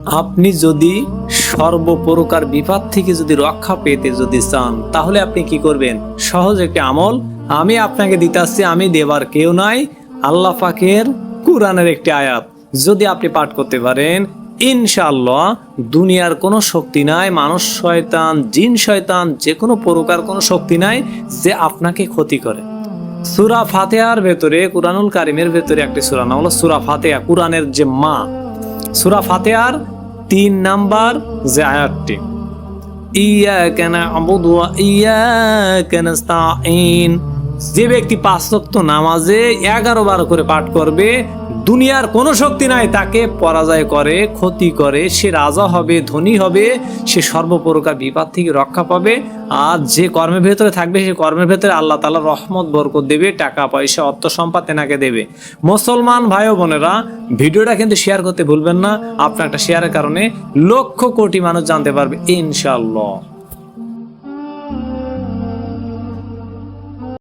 আপনি যদি সর্বপ্রকার বিপদ থেকে যদি রক্ষা পেতে যদি চান, তাহলে আপনি কি করবেন? সহজ একটি আমল আমি আপনাকে দিতে আসছি, আমি দেবার কেউ নাই, আল্লাহ পাকের কুরআনের একটি আয়াত যদি আপনি পাঠ করতে পারেন, ইনশাআল্লাহ দুনিয়ার কোনো শক্তি নাই, মানুষ শয়তান, জিন শয়তান, যে কোনো প্রকার কোনো শক্তি নাই যে আপনাকে ক্ষতি করে। সূরা ফাতিহার ভেতরে, কুরআনুল কারীমের ভেতরে একটি সূরা নাম হলো সূরা ফাতিহা, কুরআনের যে মা। সূরা ফাতিহার 3 নাম্বার যে আয়াতটি, ইয়াকা না'বুদু ওয়া ইয়াকা নাস্তাঈন, যে ব্যক্তি 5 ওয়াক্ত নামাজে 11 বার করে পাঠ করবে, দুনিয়ার কোনো শক্তি নাই তাকে পরাজয় করে, ক্ষতি করে, সে রাজা হবে, ধনী হবে, সে সর্বপ্রকার বিপদ থেকে রক্ষা পাবে। আর যে কর্মের ভেতরে থাকবে সে কর্মের ভেতরে আল্লাহ তাআলা রহমত বরকত দেবে, টাকা পয়সা অর্থ সম্পদ এনাকে দেবে। মুসলমান ভাই ও বোনেরা, ভিডিওটা কিন্তু শেয়ার করতে ভুলবেন না। আপনার একটা শেয়ারের কারণে লক্ষ কোটি মানুষ জানতে পারবে ইনশাআল্লাহ।